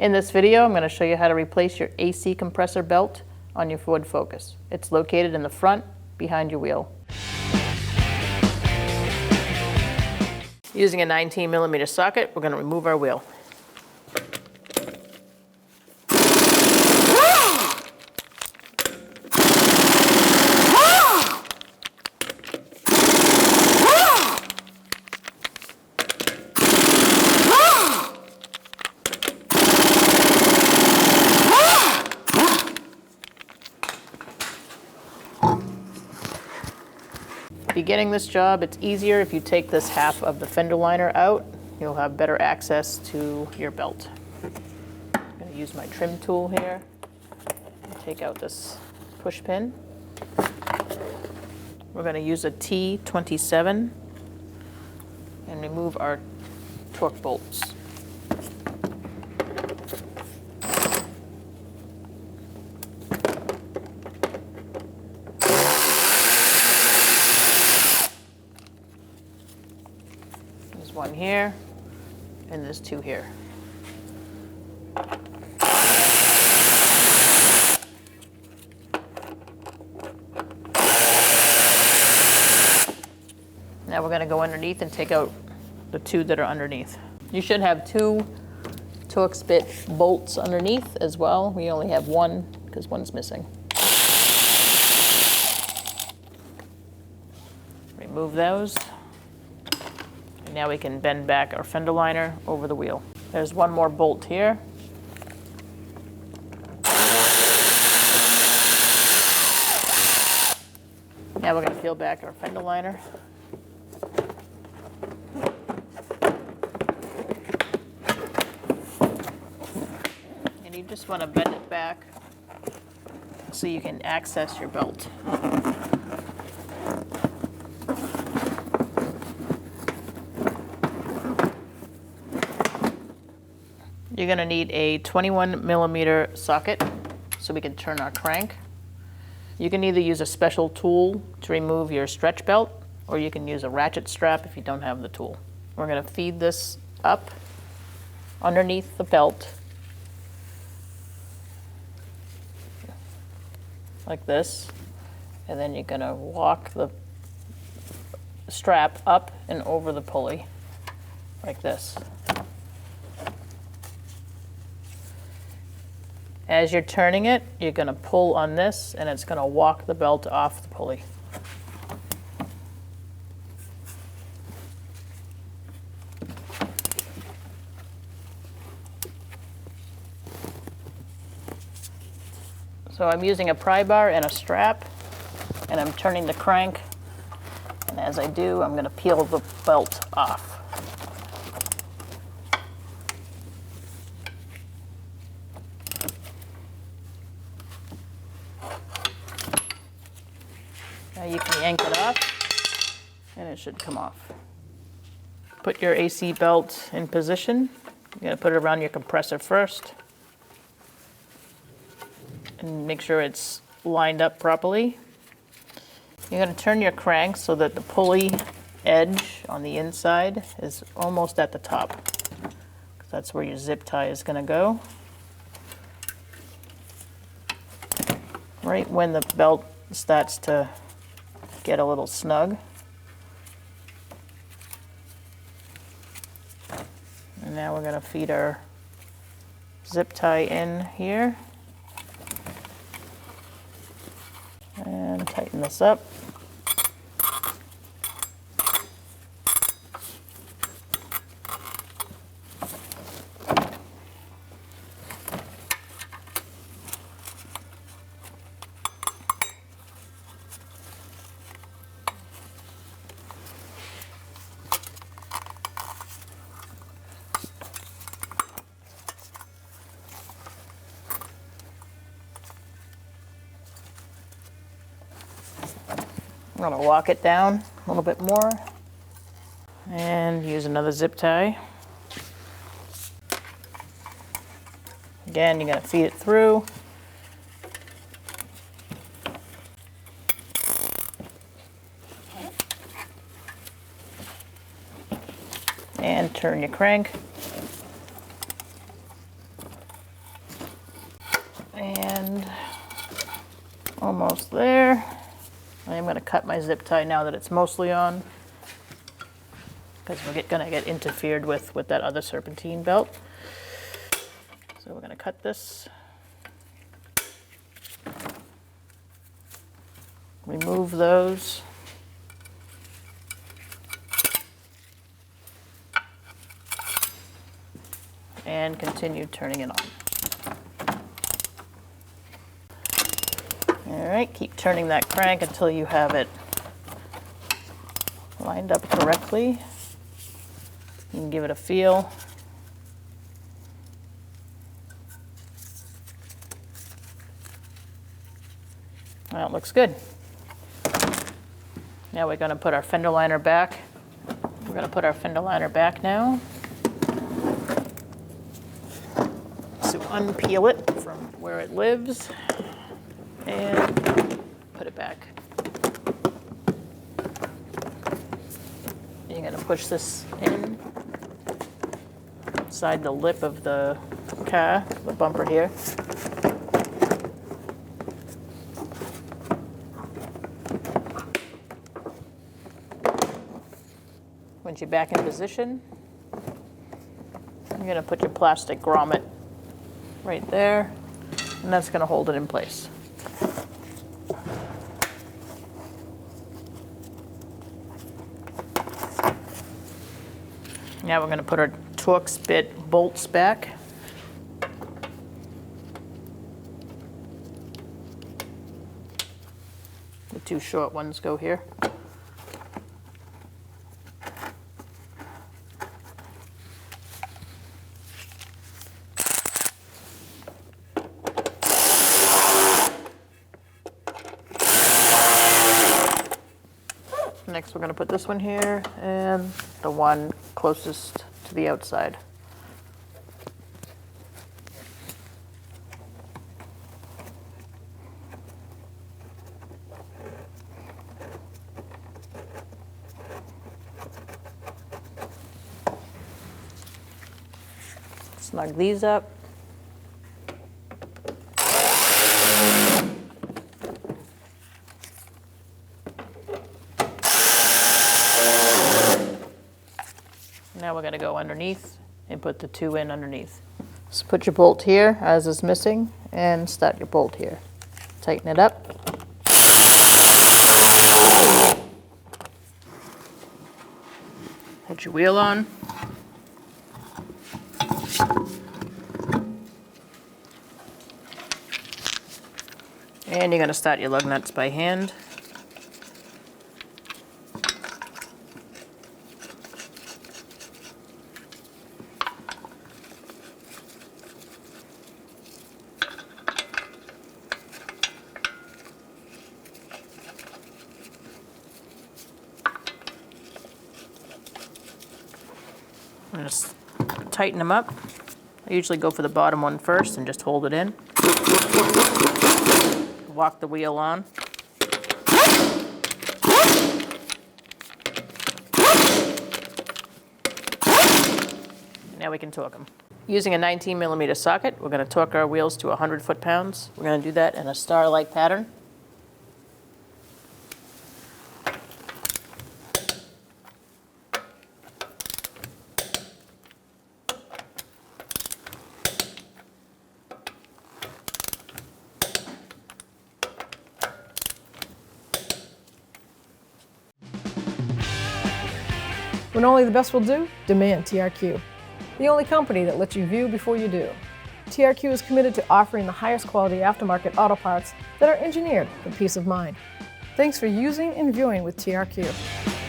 In this video, I'm going to show you how to replace your AC compressor belt on your Ford Focus. It's located in the front, behind your wheel. Using a 19mm socket, we're going to remove our wheel. Beginning this job, it's easier if you take this half of the fender liner out. You'll have better access to your belt. I'm going to use my trim tool here and take out this push pin. We're going to use a T27 and remove our torque bolts. There's one here, and there's two here. Now we're going to go underneath and take out the two that are underneath. You should have two Torx bit bolts underneath as well. We only have one because one's missing. Remove those. And now we can bend back our fender liner over the wheel. There's one more bolt here. Now we're going to peel back our fender liner. And you just want to bend it back so you can access your belt. You're going to need a 21mm socket so we can turn our crank. You can either use a special tool to remove your stretch belt, or you can use a ratchet strap if you don't have the tool. We're going to feed this up underneath the belt like this, and then you're going to walk the strap up and over the pulley like this. As you're turning it, you're going to pull on this, and it's going to walk the belt off the pulley. So I'm using a pry bar and a strap, and I'm turning the crank. And as I do, I'm going to peel the belt off. Now you can yank it off, and it should come off. Put your AC belt in position. You're going to put it around your compressor first, and make sure it's lined up properly. You're going to turn your crank so that the pulley edge on the inside is almost at the top, because that's where your zip tie is going to go. Right when the belt starts to get a little snug. And now we're going to feed our zip tie in here and tighten this up. I'm going to lock it down a little bit more and use another zip tie. Again, you're going to feed it through. And turn your crank. And almost there. I am going to cut my zip tie now that it's mostly on, because we're going to get interfered with that other serpentine belt. So we're going to cut this. Remove those. And continue turning it on. All right, keep turning that crank until you have it lined up correctly. You can give it a feel. Well, it looks good. Now we're going to put our fender liner back. We're going to put our fender liner back now. So unpeel it from where it lives and put it back. You're going to push this in inside the lip of the car, the bumper here. Once you're back in position, you're going to put your plastic grommet right there, and that's going to hold it in place. Now we're going to put our Torx bit bolts back. The two short ones go here. Next we're going to put this one here and the one closest to the outside. Snug these up. Now we're going to go underneath and put the two in underneath. So put your bolt here, as is missing, and start your bolt here. Tighten it up. Put your wheel on. And you're going to start your lug nuts by hand. I'm going to tighten them up. I usually go for the bottom one first and just hold it in. Walk the wheel on. Now we can torque them. Using a 19mm socket, we're going to torque our wheels to 100 foot-pounds. We're going to do that in a star-like pattern. When only the best will do, demand TRQ. The only company that lets you view before you do. TRQ is committed to offering the highest quality aftermarket auto parts that are engineered for peace of mind. Thanks for using and viewing with TRQ.